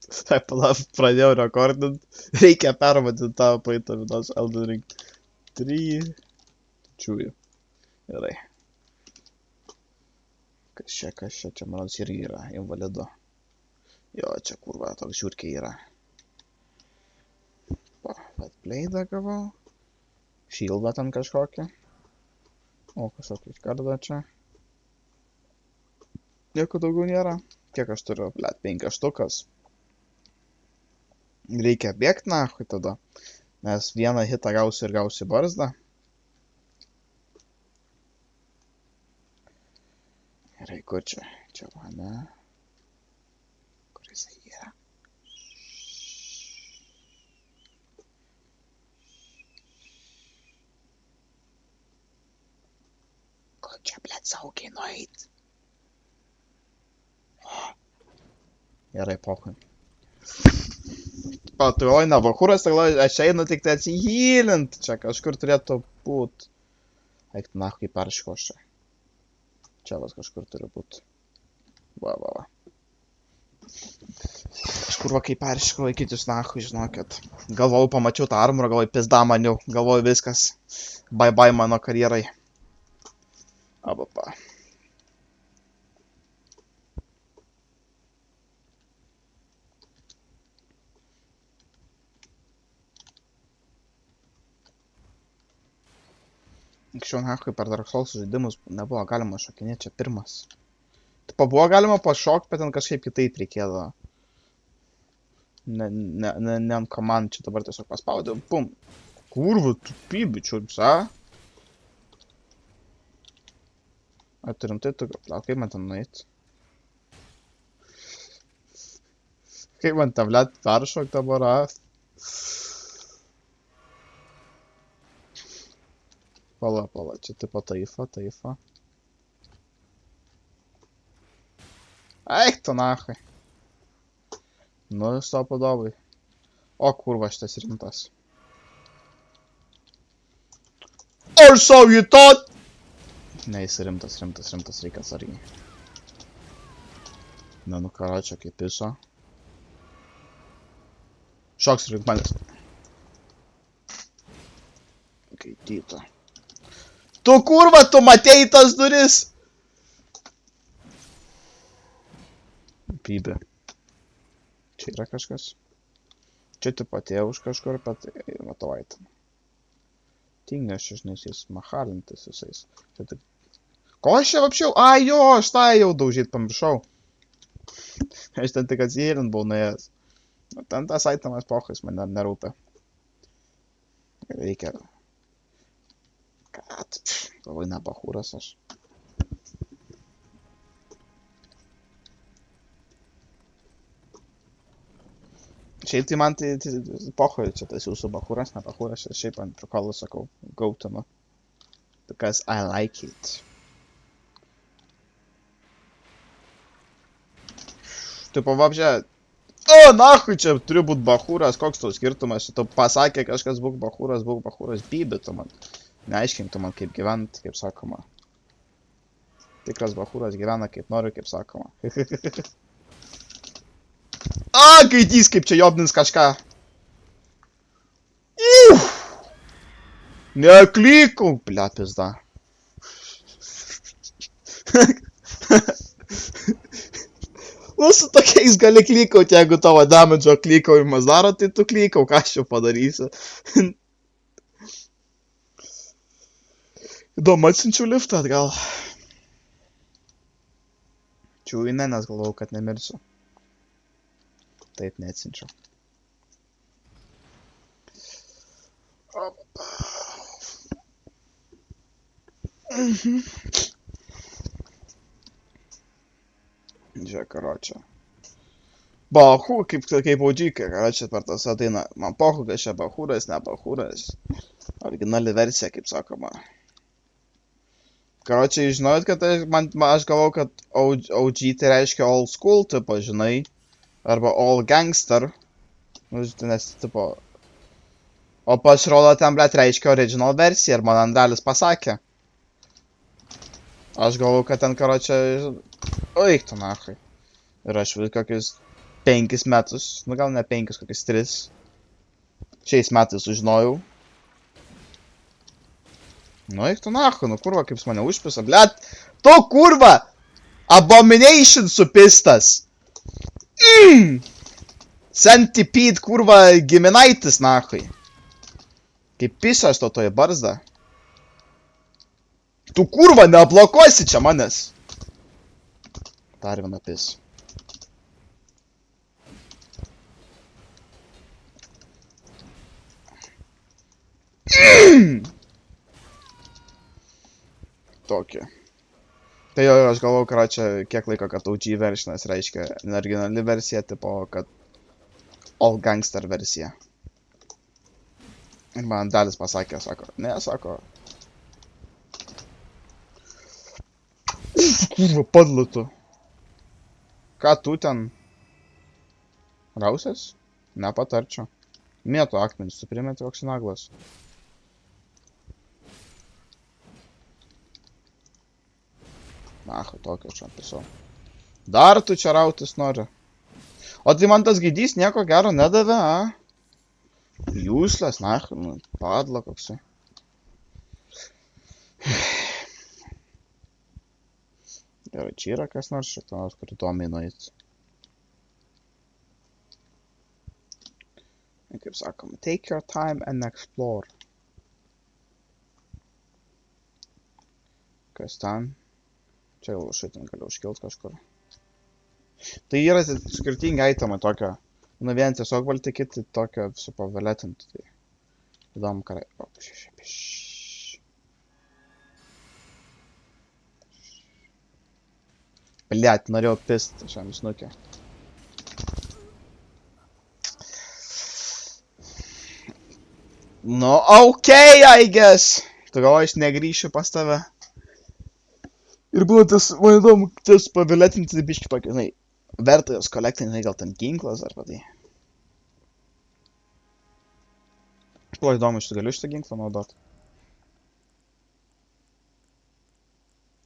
Tai pala, pradėjau rekordint. Reikia pervadinti tą praeitą vidos Elden Ring 3. Čiūjų. Gerai. Kas čia, manas, irgi yra invalido. Jo, čia kurva, toks žiūrkiai yra. Bet pleidą gavau. Šildą ten kažkokią. O, kažkokį kardą čia. Nieko daugiau nėra. Kiek aš turiu, blet, 5 štukas. Reikia bėgti nahui tada. Nes vieną hitą gausiu ir gausiu barzdą. Gerai, kur čia? Čia mane. Kur jisai yra? Kur čia, blet, saugiai nueit? Gerai, pohui. O, tu oi, Nabahūras, aš einu tik tai atsihylint. Čia kažkur turėtų būt. Eik, nahui, perško aš čia. Čia vas kažkur turi būt. Va. Kažkur va kaip perško, laikytis nahui, žinokit. Galvojau, pamačiau tą armorą, galvojau, pizda maniau. Galvojau, viskas. Bye mano karjerai. Abapa. Anksčiau nahui per Dark Souls žaidimus nebuvo galima šokinėti, čia pirmas. Taip, buvo galima pašokti, bet ten kažkaip kitaip reikėdavo. Ne ant komandų, čia dabar tiesiog paspaudžiau, pum. Kurva, tu pibičius, a? Ar turim tai tu, kaip man ten nueit? Kaip man ten, blet, peršok dabar, a? Pala, čia tipo taifa. Eik tu nahui. Nu, stopo dovai. O, kurva, šitas rimtas. Or so you thought? Ne, jis rimtas, reikia atsargiai. Nu, karočią, kaip piso. Šoks link manęs. Kaityta. Tu kurva, tu matėjai tas duris? Pybė. Čia yra kažkas. Čia tu patėjau už kažkur, bet matau aitam. Tingas čia, žinai, jis mahalintis visais. Ko aš čia apšiau? Ai jo, aš tą jau daužyt pamiršau. Aš ten tik atsihėlint buvau nuėjęs. Ten tas aitamas pohais man nerūpia. Reikia. Kad, labai Nabahūras aš. Šiaip tai man tai pohoj, čia tas jūsų Bahūras, Nabahūras, ir šiaip ant prikolų sakau, gautinu. Because I like it. Tipo, vapžė, nahui, čia turi būt Bahūras, koks tau skirtumas, tu pasakė kažkas būk Bahūras, bybė tu man. Neaiškink tu man kaip gyvent, kaip sakoma. Tikras Bahūras gyvena kaip nori, kaip sakoma. Kaitys, kaip čia jobnins kažką. Neklikau, blia, pizda. Su tokiais gali klikauti, jeigu tavo damage'o klikaujimas daro, tai tu klikau, ką aš čia padarysiu. Įdomu, atsinčiau liftą atgal. Čiūjų ne, nes galvojau, kad nemirsiu. Taip, neatsinčiau. Žiūrėk, karočią. Bahū, kaip audžikai, karočią per tas ateina. Man pohu, kad čia Bahūras, ne Bahūras. Originali versija, kaip sakoma. Karočiai, žinojot, kad aš galvau, kad OG tai reiškia old school, tipo, žinai. Arba old gangster. Nu, nes, tipo. O pasirodo ten, blet, reiškia original versija, ir man Andrelis pasakė. Aš galvau, kad ten, karočiai... Eik tu, nahui. Ir aš vis kokius 5 metus, nu gal ne 5, kokius 3. Šiais metais sužinojau. Nu, eik tu nachu, nu kurva, kaip jis mane užpisa, blet. Tu kurva! Abomination supistas. Centipede, kurva, giminaitis, nachai. Kaip pisas to toje barzda. Tu kurva, neablokuosi čia manęs. Dar viena pis. Tokį. Tai jo, aš galvau, kad čia kiek laiko, kad OG versionas reiškia originali versija, tipo, kad All Gangster versija. Ir man dalis pasakė, sako, ne, sako. Kurva, padlu tu. Ką tu ten? Rausės? Nepatarčiau. Mėtų akmenis, tu primeti koks naglas. Aha, tokio čia pisau. Dar tu čia rautis nori. O tai man tas gaidys nieko gero nedavė, a? Useless, na, nu, padla koksai. Gerai, čia yra kas nors šitas, kur įdomiai nueit. Kaip sakoma, take your time and explore. Kas ten? Čia jau šitin galiu užkilt kažkur. Tai yra skirtingi itemai tokio. Nu vien tiesiog valti kiti tokio supaveletinti. Tai įdomu, ką... Bliat, norėjau pist šiam snukė. Nu, okay, I guess. Tu galvoji, aš negrįšiu pas tave. Ir buvo tas, man įdomu, tas paveletinti biški tokį, žinai, verta jos kolektinį, gal ten ginklas ar patai. Buvo įdomu, aš galiu šitą ginklą naudot.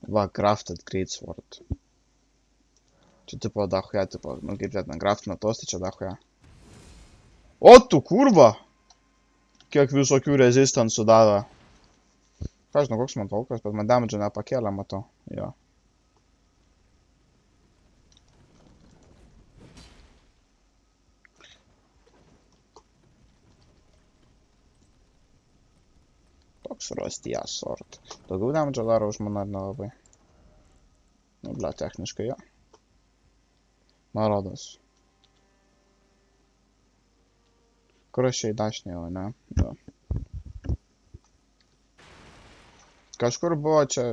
Va, crafted greatsword. Čia tipo dahuja, tipo, nu kaip ten craftina tos, tai čia dahuja. O tu kurva! Kiek visokių rezistansų davė. Ką žinau, koks man tolkas, bet man damage nepakėlė, matau. Jo. Toks rostija sort. Daugiau damage daro už mane nelabai. Nu, ble, techniškai jo. Man rodos. Kur aš čia į dašnį jau, ne? Jo. Kažkur buvo čia...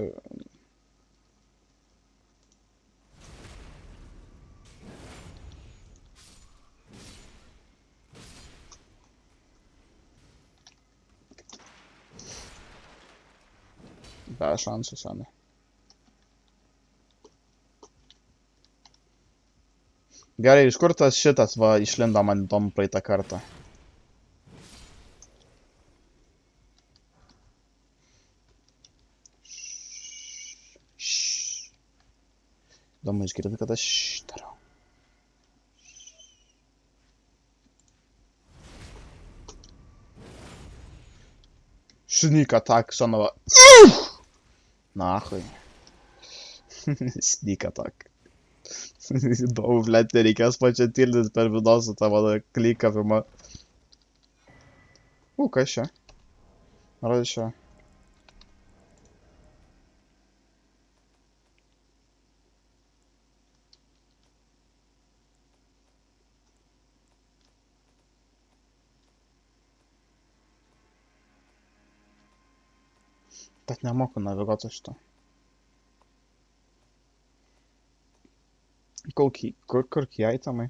Be šansų, seniai. Gerai, iš kur tas šitas va išlindo man įdomu praeitą kartą? Įdomu išgirti, kad aš darau. Sneak attack, son of a... Nahui. Sneak attack. Įdomu, blėt, nereikės pačią tildyti per vidosą tą mano klikavimą. Kas čia? Ar čia? Bet nemoku naviguoti šito. Kur kie itemai?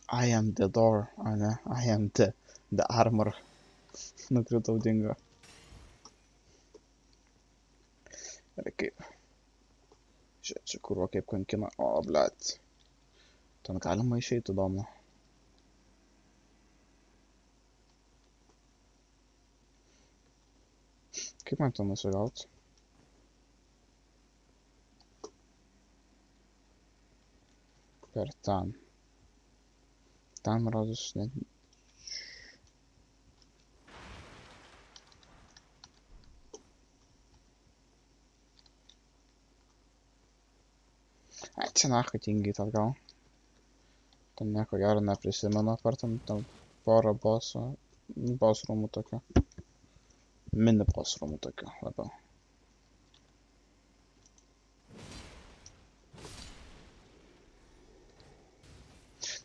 I am the door, o ne, I am the armor. Nukritau dingo. Ir kaip. Čia kurva kaip kankina. O, blet. Ten galima išeiti įdomu. Kaip man to nusigaut? Per ten. Ten rodos net... Ai, čia nachai tingiai atgal. Ten nieko gero neprisimenu, apart ten porą boss rūmų tokių. Mini boss rūmų tokių labiau.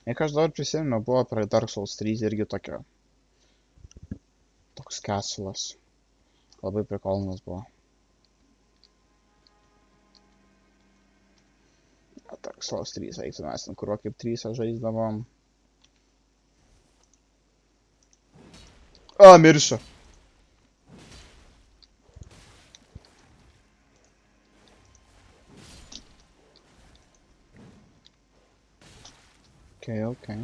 Jeigu aš dabar prisimenu, buvo prie Dark Souls 3 irgi tokia. Toks castle'as. Labai prikolinas buvo. Dark Souls 3 eiktų mes ten, kur kaip 3 žaisdavom. A, mirsiu. Okay.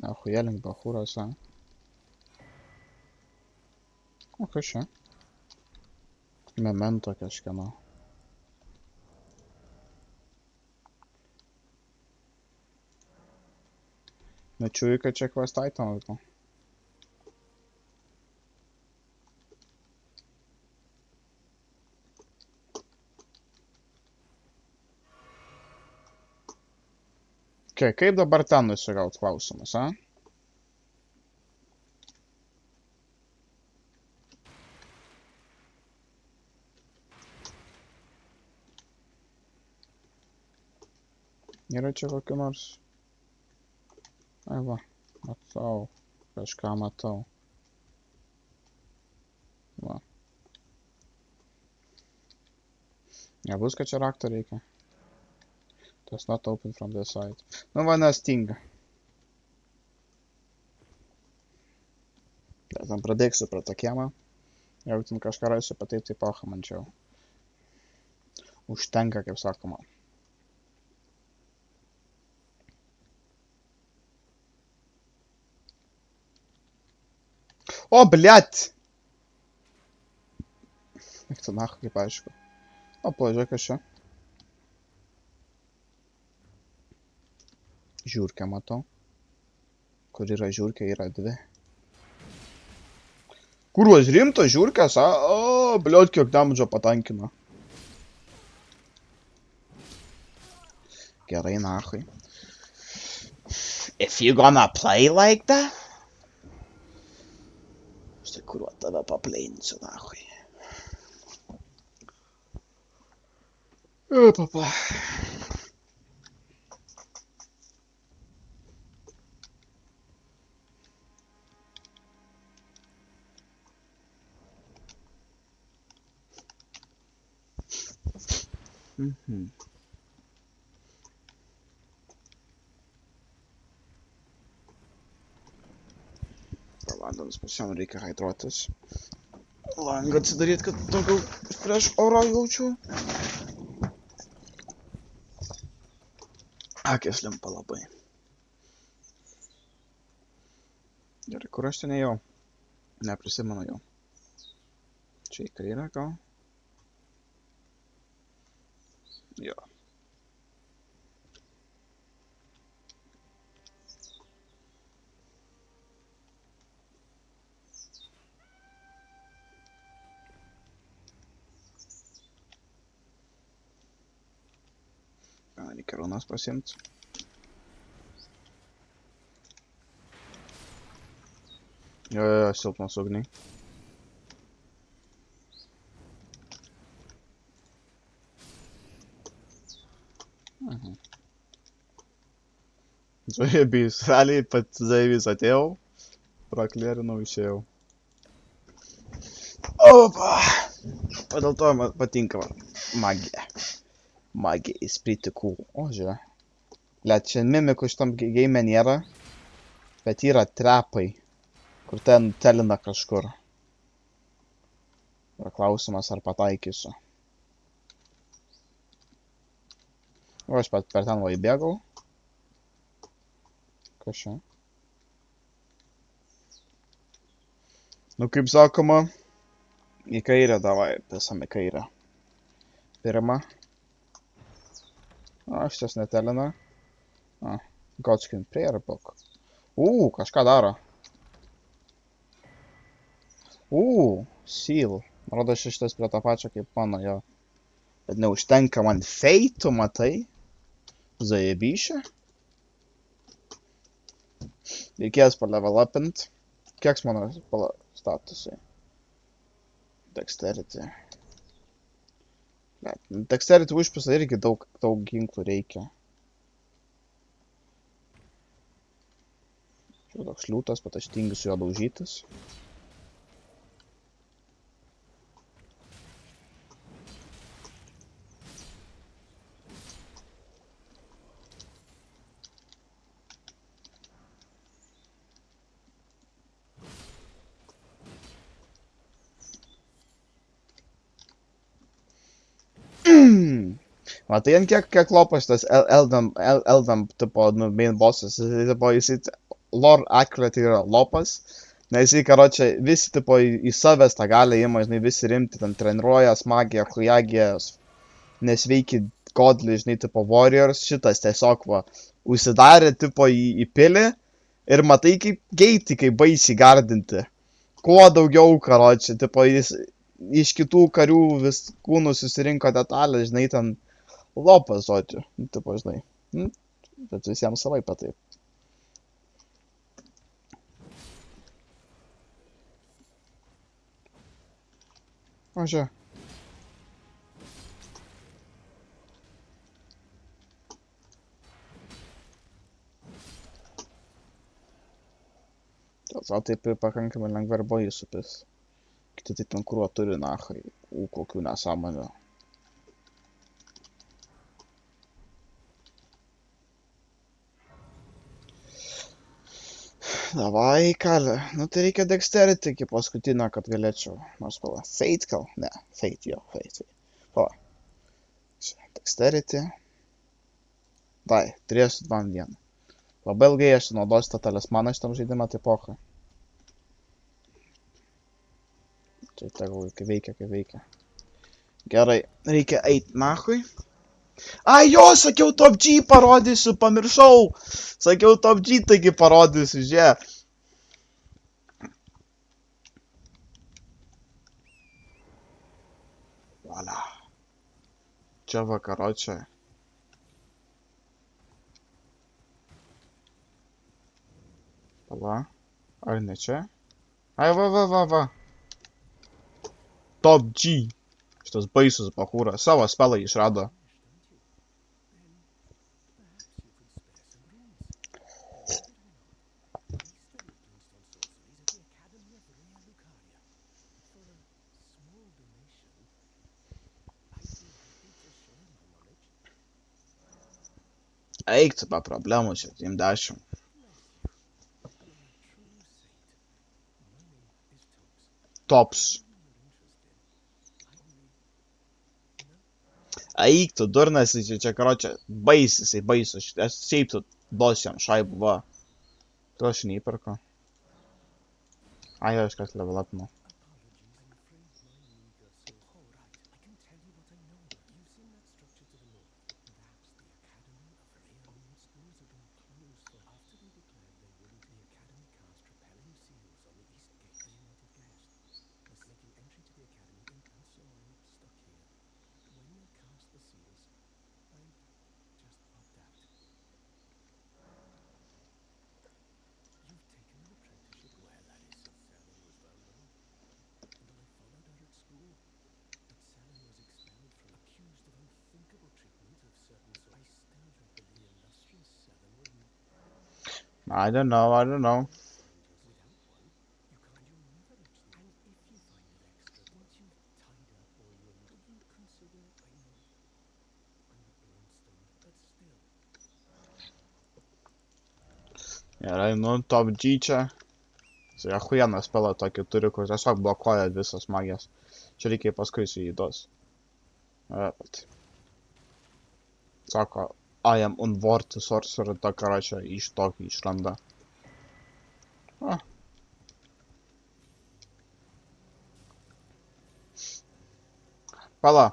Nahuja link bachūros, a? O, kas čia? Memento kažkieno. Nečuju, kad čia quest itemas gal. Okay, kaip dabar ten nusigaut klausimas, a? Yra čia kokiu nors... Ai va, matau. Kažką matau. Va. Nebus, kad čia raktą reikia. Does not open from the side. Nu, va, nestinga. Bet ten pradėksiu prie tą kiemą. Jeigu ten kažką rasiu, tai paha man čia jau. Užtenka, kaip sakoma. O, bliat! Eik tu nacha, kaip aišku. O, pažiūrėk, kas čia. Žiūrkę matau. Kur yra žiūrkė, yra dvi. Kurvas rimtas žiūrkės, a? O, bliat, kiek damdžio patankino. Gerai, nachai. If you gonna play like that? Štai kuriuo tave papleininsiu, nachai. Papa. Vandens pasiam reikia hydruotis. Langą atsidaryt, kad daugiau prieš oro jaučiu. Akės limpa labai. Gerai, kur aš ten ėjau? Neprisimenu jau. Čia į kairę gal? Jo. Reikia runas pasiimt. Jo, silpnas ugniai. Zaibys, realiai pat zaibys atėjau, praklėrinau, išėjau. Opa! O dėl to man patinka magija. Magija is pretty cool. O, žiūrė. Liet, čia mimikų šitam game nėra, bet yra trepai, kur ten telina kažkur. Yra klausimas, ar pataikysiu. O, aš per ten va įbėgau. Kas čia? Nu, kaip sakoma, į kairę davai, pisam į kairę. Pirma. Šitas netelina. Godskin prayer book. Kažką daro. Seal. Man rodo, šitas prie to pačio kaip mano jo. Bet neužtenka man feitų, matai? Zajebyšė. Reikės palevelapint. Kiek mano statusai? Dexterity. Dexterity užpisa irgi daug ginklų reikia. Čia toks liūtas, bet aš tingiu su juo daužytis. Matai, ant kiek lopas šitas Elden tipo, main bossas, jisai lore accurate yra lopas, nes jisai, karočią, visi tipo į savęs tą galę ima, žinai, visi rimti, ten treniruojas, magiją, hujagijas, nesveiki godly, žinai, tipo warriors, šitas tiesiog, va, užsidarė, tipo, į pilį ir matai, kaip geiti, kaip baisiai gardinti. Kuo daugiau, karočią, tipo, jis iš kitų karių vis kūnų susirinko detalę, žinai, ten lopas, žodžiu, tipo, žinai, bet visiems savai patai. O, žiūrė. Dėl to taip pakankamai lengva ir buvo įsupis. Kiti tai ten kuruo turi, nachai, kokių nesąmonių. Davai, kalė. Nu, tai reikia dexterity iki paskutinio, kad galėčiau. Nors pala. Fate gal? Ne, fate, jo, fate. Pala. Dexterity. Dai, 3-2-1. Labai ilgai aš naudosiu tą talismaną šitam žaidimą, tai pocha. Tai tegul, kai veikia. Gerai, reikia eit nachui. Ai, jo, sakiau Top G parodysiu, pamiršau. Sakiau Top G, taigi parodysiu, žiūrėk. Voila. Čia vakaročiai. Pala. Ar ne čia? Ai, va. Top G. Šitas baisus bachūras. Savo spelą išrado. Eik, tu be problemų čia, 10. Tops. Eik, tu durnas, čia karočią, baisisai, baisus. Aš šiaip tu duosiu jam šaibų, va. Tu aš neįperku. Ai, aš kas level upinu. I don't know. Gerai, nu, Top G čia. Tai achuieną spelą tokį turi, kur tiesiog blokuoja visas magijas. Čia reikia paskui su jį duos. Bet. Sako, I am unworthy sorcerer, ta karočią iš tokį išranda. Pala.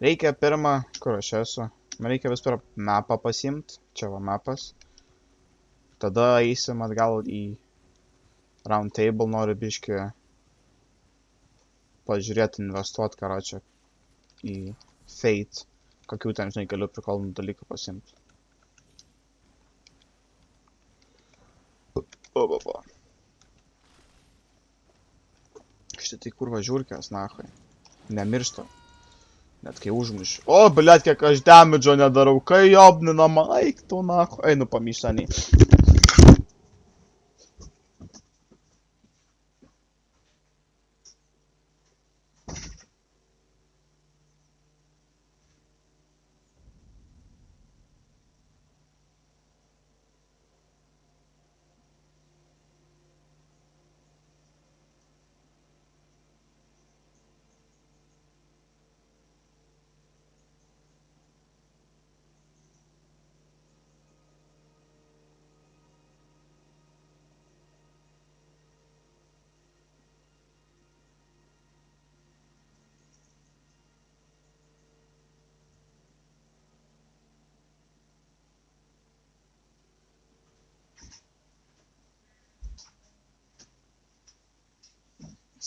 Reikia pirmą, kur aš esu. Man reikia vis pirmą mapą pasiimt. Čia va mapas. Tada eisim atgal į round table, noriu biški pažiūrėti, investuot, karočią, į Fate. Kokių ten, žinai, galiu prikolnų dalykų pasiimt. O. Šitai kurva žiūrkės, nahai. Nemiršta. Net kai užmušiu. O, blėt, kiek aš damage'o nedarau. Kai jobninama, eik tu, nahai. Einu pamyštanį.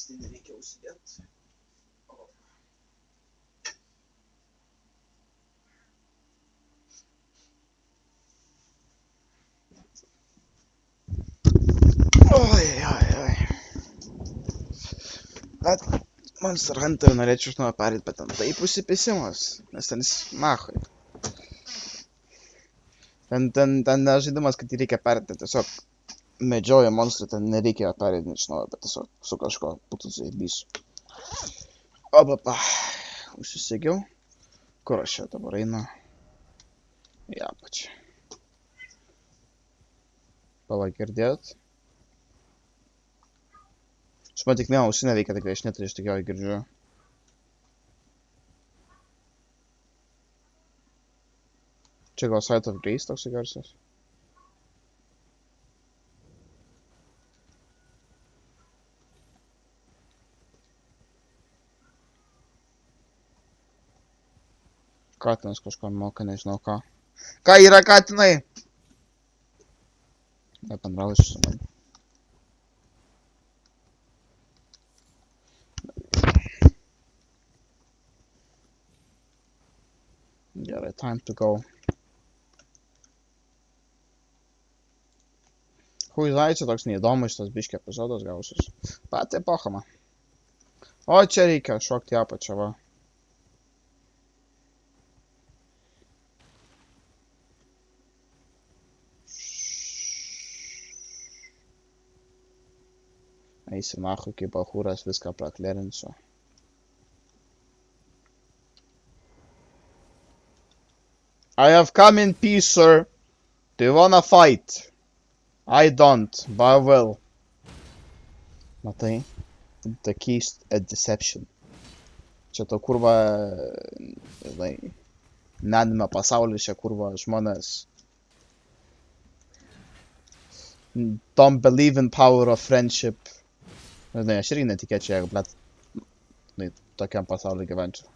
Tai nereikia užsidėti. Oi. Bet Monster Hunter norėčiau iš naujo perėti, bet ten taip užsipisimas. Nes ten nahai. Ten žaidimas, kad jį reikia perėti, tiesiog medžioja monstrą, ten nereikia perėti iš naujo, bet tiesiog su kažko būtų zaibys. Opapa. Užsisegiau. Kur aš čia dabar einu? Į apačią. Pala, girdėt? Čia man tik viena ausinė veikia, tik aš neturiu, aš tik jo girdžiu. Čia gal Sight of Grace toks garsas. Katinas kažko moka, nežinau ką. Ką yra katinai? Nebendrausiu su manim. Gerai, time to go. Huizai, čia toks neįdomus šitas biškė epizodas gausis. Patį pochama. O, čia reikia šokti į apačią, va. Eisi nahui, kaip bachūras, viską praklerinsiu. I have come in peace, sir. Do you wanna fight? I don't, but I will. Matai? The keys at deception. Čia to kurva, nenime pasaulyje čia kurva žmonės. Don't believe in power of friendship. Žinai, aš irgi netikėčiau, jeigu, blet, tokiam pasaulyje gyvenčiau.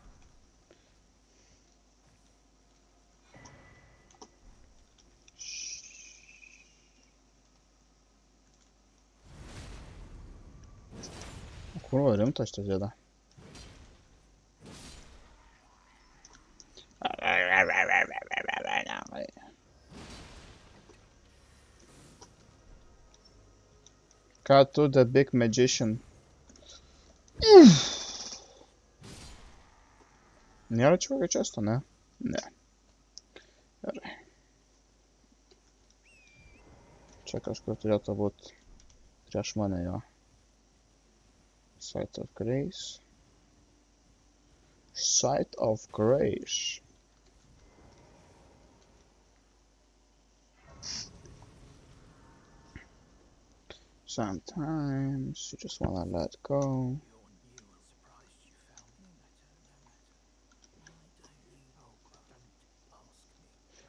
Kurva, rimtas šitas dėda. Ką tu, the big magician? Nėra čia kokio često, ne? Ne. Gerai. Čia kažkur turėtų būt prieš mane jo. Sight of Grace. Sight of Grace. Sometimes you just wanna let go.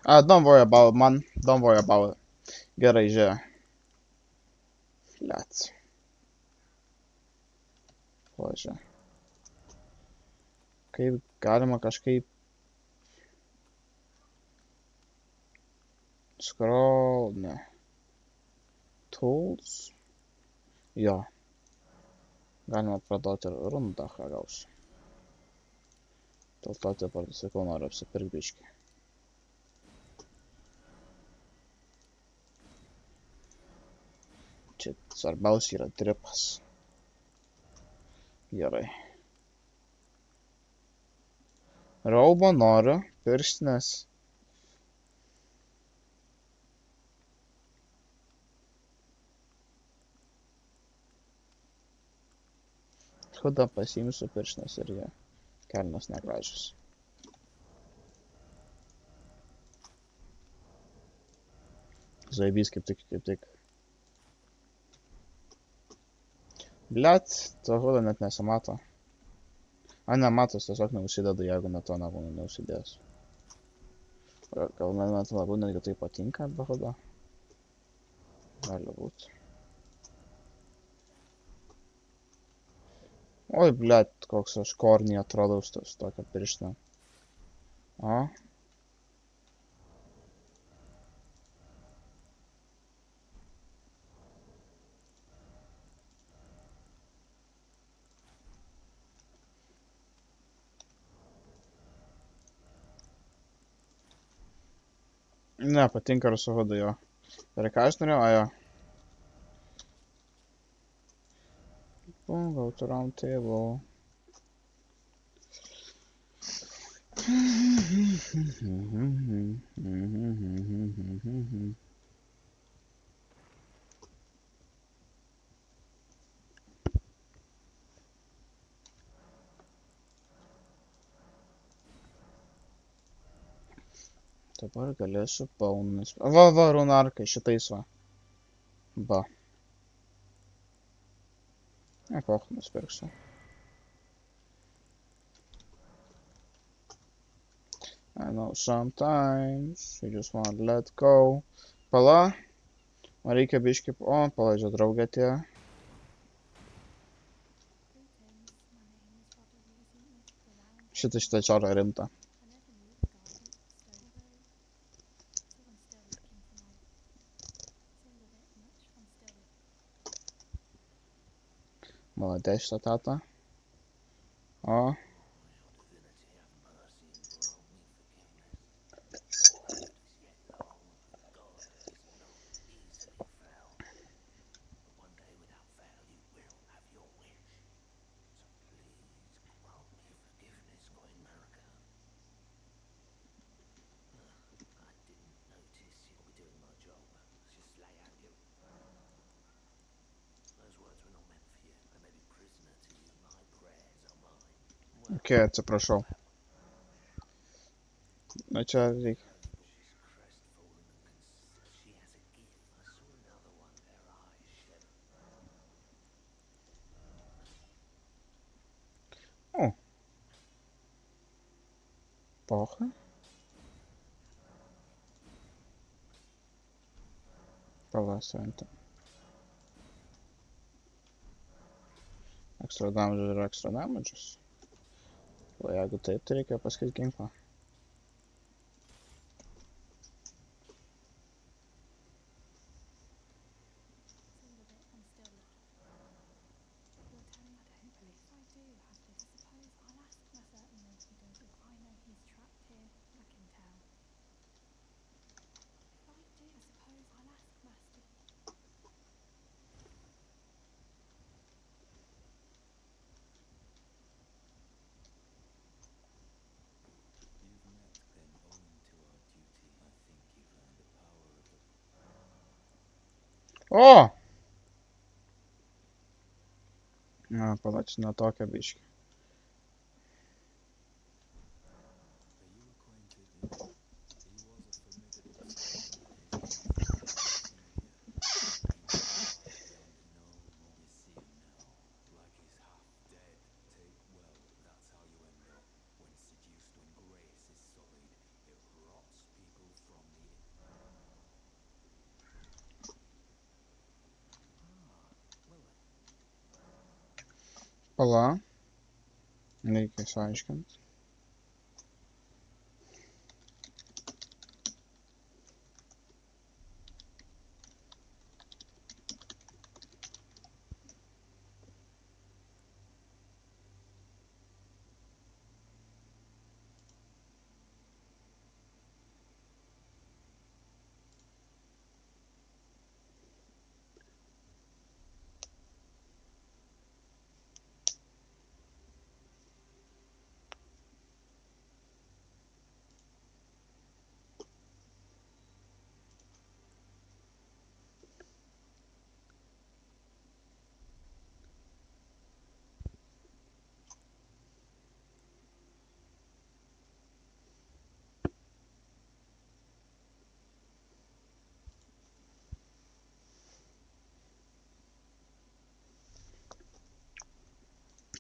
Don't worry about it, man. Don't worry about it. Gerai, žiūrėk. Blet. Požiūrėk. Kaip galima kažkaip scroll, ne. Tools. Jo. Galima pradoti ir rundą, ką gausiu. Dėl to taip pat sakau, noriu apsipirkti biškį. Čia svarbiausia yra dripas. Gerai. Raubo noriu, pirštinės. Hudą pasiimsiu pirštinės ir jie kelnes negražius. Zaibys kaip tik. Blet, to hudo net nesimato. A, nematos, tiesiog neužsidedu, jeigu net to nebūna neužsidėjęs. Gal man labiau netgi tai patinka be hudo? Gali būt. Oi, blet, koks aš kornį atrodau su tokia pirštinė. O. Ne, patinka ir su hudu jo. Ir ką aš norėjau, a jo. Go to round table. Dabar galėsiu paunus. Va, runarkai, šitais va. Va. Ne, poch, nusipirksiu. I know sometimes you just want to let go. Pala. Man reikia biškį... O, palaidžia draugė atėjo. Šitą čarą rimta. Молодець, що тата. О. Окей, atsiprašau. Na čia reikia. O. Pocha. Pavasarinti. Extra damage ir extra damages. O jeigu taip, tai reikia pasakyti ginklą. O! Na, palauk, ne tokia biškį. Pala. Reikia išaiškinti.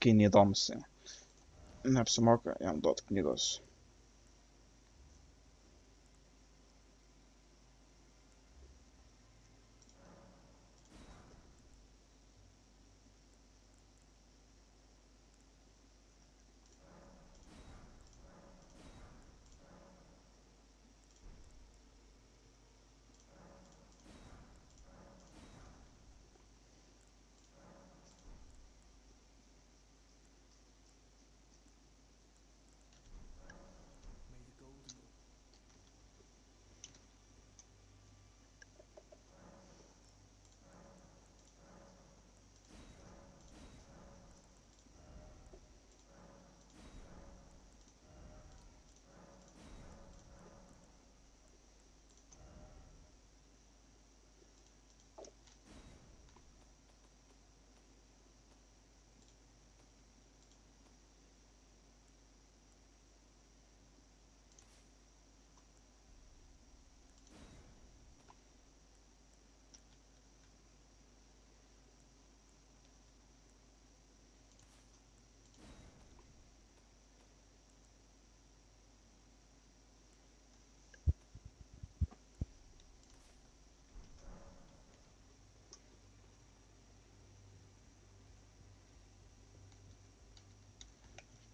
kai neįdomus. Neapsimoka jam duot knygos.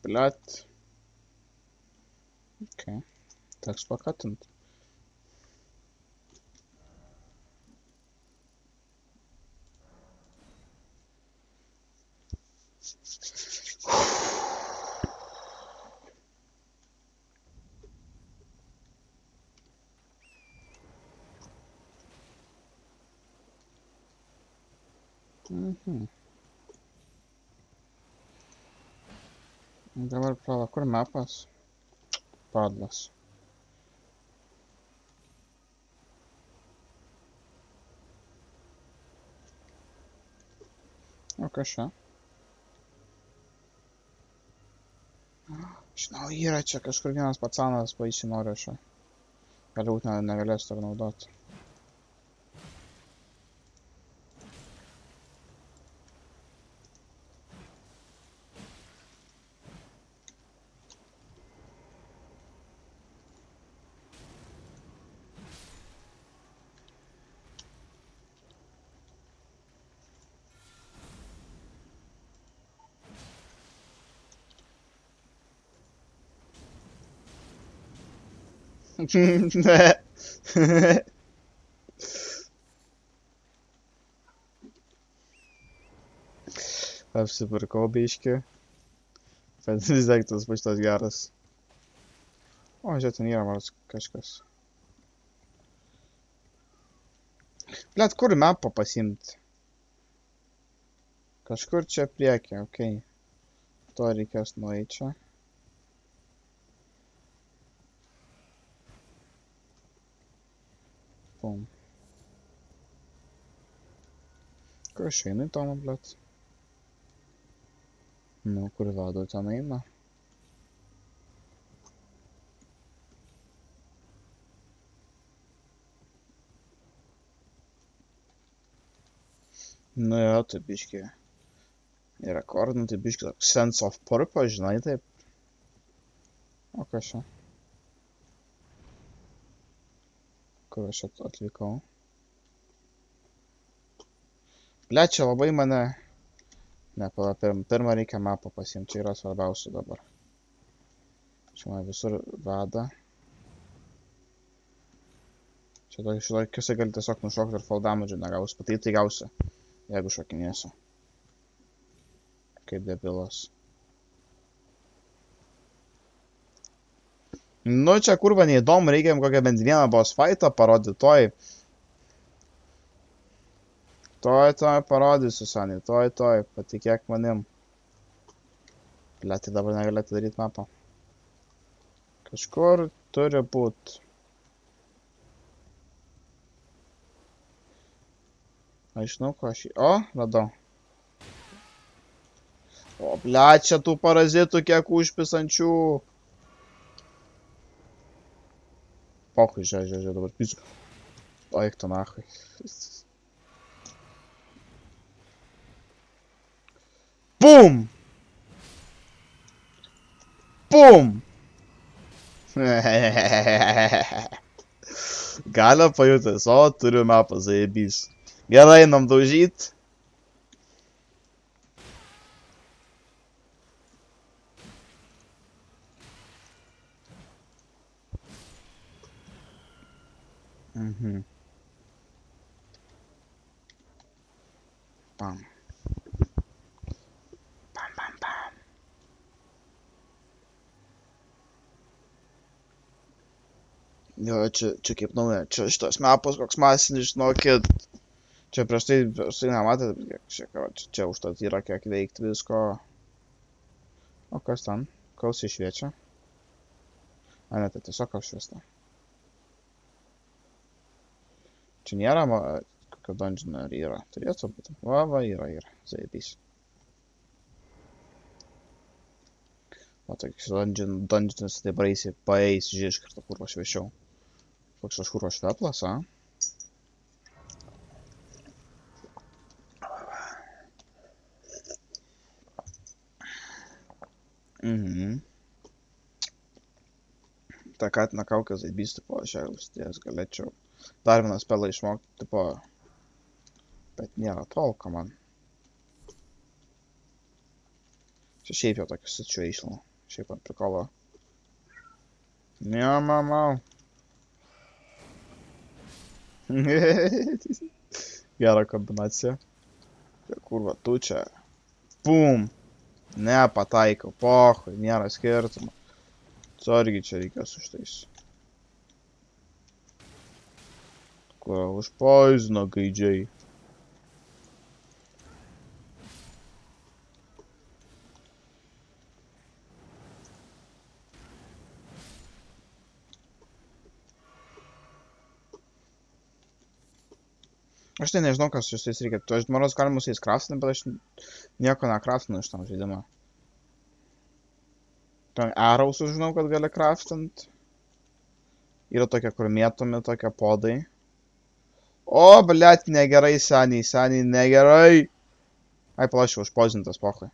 Блядь. Окей. Так спокатент. Dabar pala, kur mapas? Padlas. O kas čia? Žinau, yra čia kažkur vienas pacanas baisiai nori čia. Galbūt negalės to naudoti. Apsipirkau biškį. Bet vis tiek tas paštas geras. O, žiūrėk, ten yra maras kažkas. Blet, kur mapą pasiimt? Kažkur čia priekį, okei. To reikės nueit čia. Pum. Kur aš einu į tomą, blet? Nu, kur vado ten eina? Nu jo, tai biškį. Yra koordinų, tai biškį sense of purpose, žinai, taip. O kas čia? Kur aš atvykau? Blet, čia labai mane... Ne, pala, pirmą reikia mapą pasiimti, čia yra svarbiausia dabar. Čia mane visur veda. Šitoj kisai gali tiesiog nušokti ir fall damage negausi, bet tai gausi, jeigu šokinėsi. Kaip debilas. Nu, čia kurva neįdomu, reikia jam kokią bent vieną boss fightą parodyti, toj. Toj parodysiu, Sanai, toj, patikėk manim. Blet, tai dabar negali atidaryti mapą. Kažkur turi būt. Aš žinau, ko aš... O, radau. O, blet, čia tų parazitų kiek užpisančių. Pochui, žiūrėk, dabar pizga. O, eik to nachai. BUM! Pum! Galia pajutęs, o, turiu mapą, zaibys. Gerai, einam daužyt. Mhm. Pam. Pam, pam, pam. Jo, čia kaip nauja, čia šitas mapas koks masinis, žinokit. Čia prieš tai nematėte, čia užtat yra kiek veikti visko. O kas ten? Kol šviečia? A ne, tai tiesiog apšviesta. Čia nėra kokio dungeono ar yra. Turėtų būti. Va, yra. Zaibys. O tokius dungeonus tai paeis iš karto, kur šviečiau. Koks kažkur šveplas, a? Mhm. Ta katina kaukę zaibys, tipo, aš ją užsidėjęs galėčiau dar vieną spelą išmokti, tipo, bet nėra tolko man. Čia šiaip jau tokį situation, šiaip ant prikolo. Miau, mau, mau. Gera kombinacija. Kurva, tu čia. Pum. Nepataikau, pohui, nėra skirtumo. Sorgi čia reikės už tais. Kur užpoizino gaidžiai. Aš tai nežinau, kas su jais reikia. Aš maros galima su jais kraftinti, bet aš nieko nekraftinu iš tam žaidimą. Ten arrows žinau, kad gali kraftinti. Yra tokie, kur mėtomi, tokie podai. O, blėt, negerai, seniai, negerai. Ai, palašiau, užpozintas, pohui.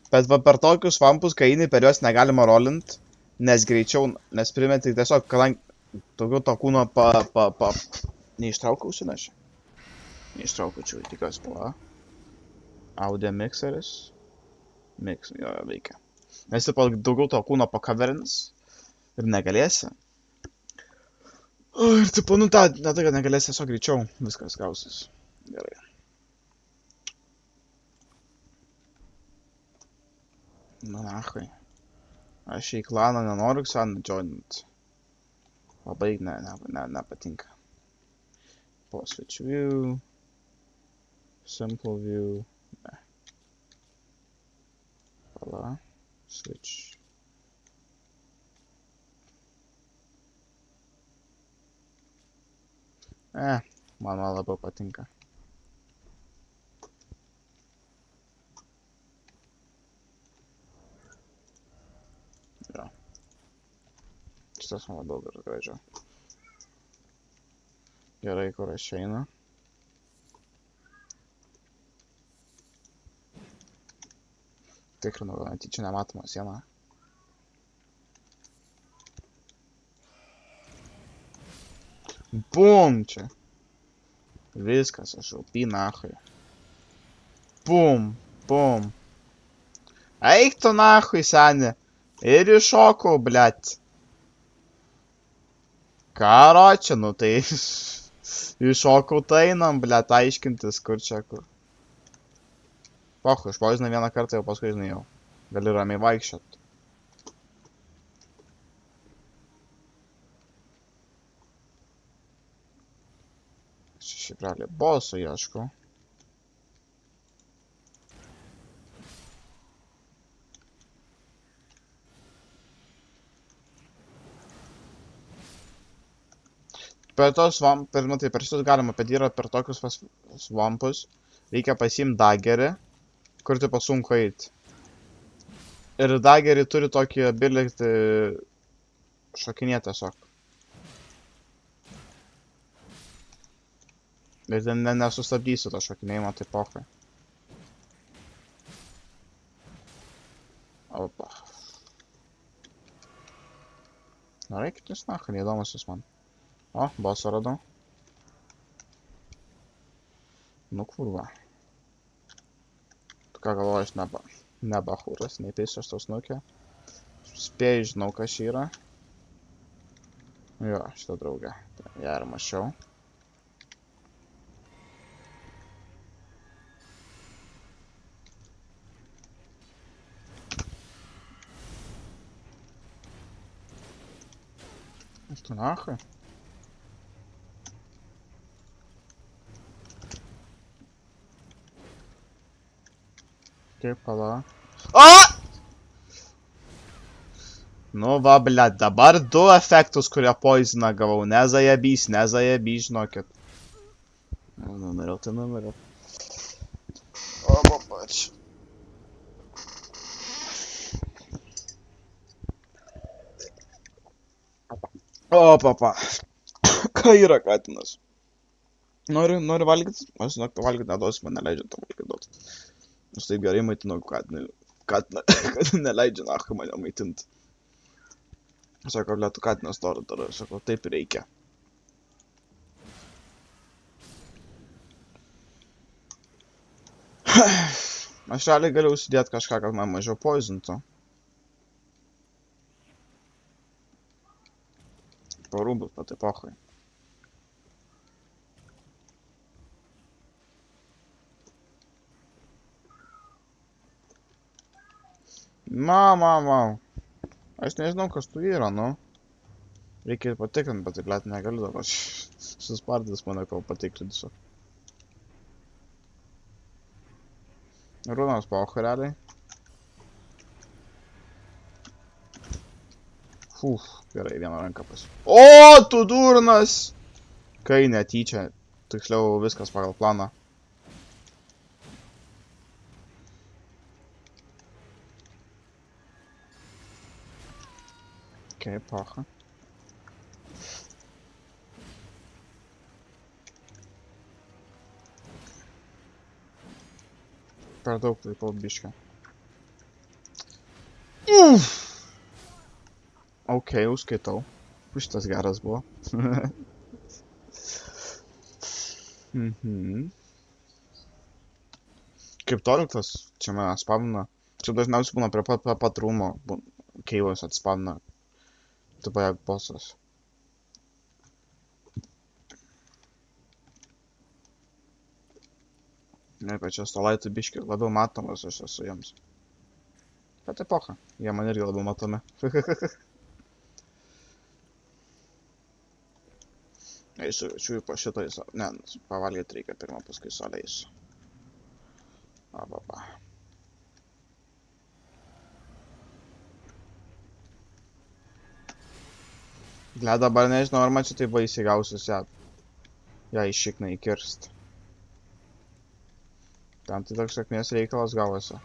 Bet va per tokius vampus, kai eini per juos negalima rolint, nes greičiau, nes primeti tiesiog, kadangi daugiau to kūno Neištraukiau užsinašį. Neištraukiau, čia tikiuosi pala. Audio mixeris. Jo, veikia. Nes daugiau to kūno pakaverins ir negalėsi. O, ir tipo, nu ta, ne tai, kad negalėsi, tiesiog greičiau viskas gausis. Gerai. Nu, nachai. Aš į klaną nenoriu Xaną joinint. Labai nepatinka. Switch view. Simple view. Ne. Pala. Switch. Man labiau patinka. Jo. Šitas man labiau gražiau. Gerai, kur aš einu. Tikrinau, gal netyčia nematoma siena. Bum čia. Viskas, aš rūpy nachui. Bum. Eik tu nachui, seni. Ir iššokau, blėt. Karočią, nu tai iššokau tai einam, blėt, aiškintis, kur čia kur. Pochu, išpoizinai vieną kartą, jau paskui žinai jau. Gali ramiai vaikščiot. Šiaip realiai boso ieškau. Per šitus galima, bet yra per tokius svampus. Reikia pasiimti dagerį, kur tipo sunku eiti. Ir dagerį turi tokį ability šokinėti tiesiog. Ir ten nesustabdysi to šokinėjimo, tai pokai. Opa. Nu, reikit jūs nacha, neįdomus jūs man. O, bosą radau. Nu, kurva. Tu ką galvoji, aš neba hūras, neįteisiu aš tau snukė. Spėjai, žinau, kas čia yra. Jo, šitą draugę. Ja ir mačiau. Tu nahai? Kaip pala? A! Nu va, blėt, dabar du efektus, kurie poiziną gavau. Nezajebys, žinokit. Numeriau, tai numeriau. O, pač. O, papa. Ką yra katinas? Nori valgyti? Aš žinok, tu valgyti neduosiu, man neleidžia to valgyti duoti. Aš taip gerai maitinu katiną, kad neleidžia nachai mane maitinti. Sako, blėt, katinas nori dar, sako, taip reikia. Aš realiai galiu užsidėti kažką, kad man mažiau poizintų. Parūbus, bet tai pochai. Mau. Aš nežinau, kas tu yra, nu. Reikia patikrinti, bet tai, blėt, negaliu dabar. Suspardys mane, kol patikrinsiu. Runas pochai, realiai. Fuf, gerai, vieną ranką pas. O, tu durnas! Kai netyčia, tiksliau viskas pagal planą. Okei, pacha. Per daug laipau biškę. Okei, užskaitau. Šitas geras buvo. Kaip toliktas, čia mane spavina. Čia dažniausiai būna prie pat rūmo. Keivas atspavina. Tu pajag bosas. Ne, kad čia stalaitų biški labiau matomas aš esu jiems. Bet epocha. Jie man irgi labiau matomi. Eisiu, čiūjų po šitą į salę. Ne, pavalgyti reikia pirmą, paskui salę eisiu. Ababa. Gle, dabar nežinau, ar man čia taip baisiai gausis ją iš šikną įkirst. Ten tai toks sėkmės reikalas gavosi.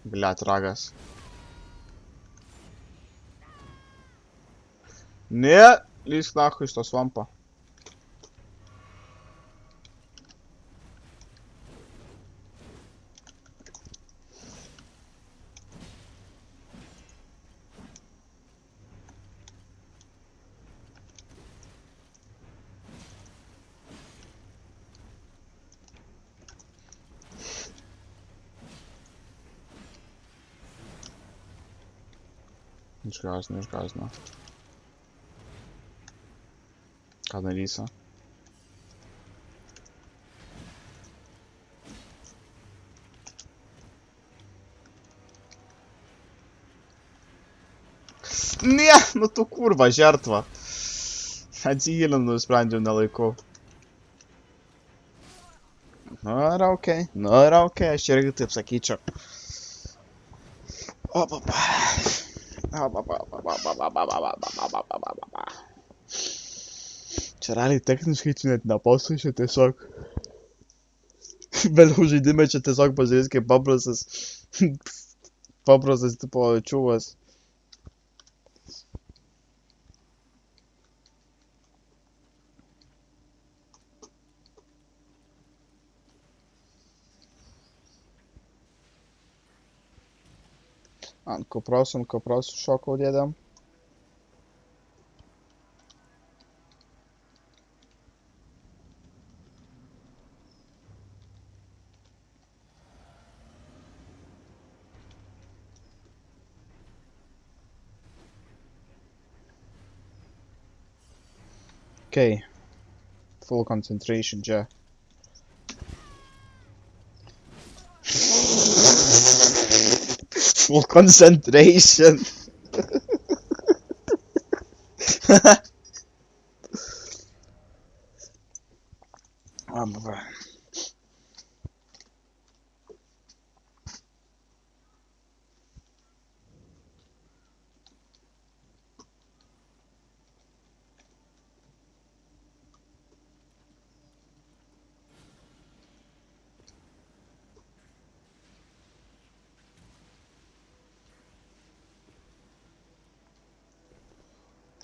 Blet, ragas. Ne, lysk nachu iš to svampo. Išgąsdino. Ką darysi? Ne, nu tu kurva, žertva. Atsigilinu, nusprendžiau nelaiku. Nu, yra okei, aš irgi taip sakyčiau. Čia realiai techniškai čia net nepasakyčiau, tiesiog. Vėliau žaidime čia tiesiog pažiūrės kaip paprastas tipo čiūvas. Ant kupros šokau dėdėm. Okay. Full concentration čia. Full concentration.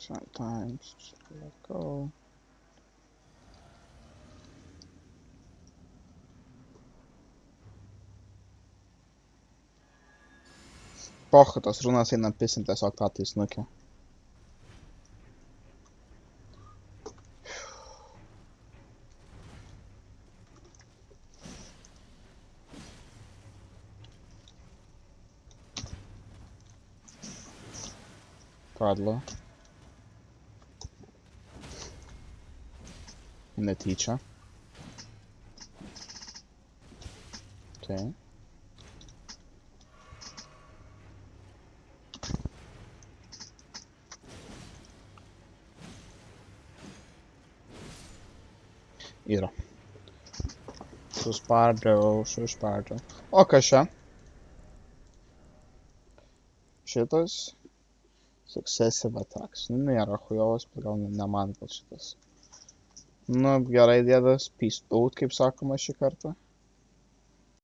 Sometimes just let go. Pocha, tos runas eina pisint tiesiog tą tai snukį. Padlo. Netyčia. Okay. Yra. Suspardžiau. O kas čia? Šitas? Successive attacks. Nu, nėra chujovas, bet gal ne man gal šitas. Nu, gerai dėdas. Peace out, kaip sakoma šį kartą.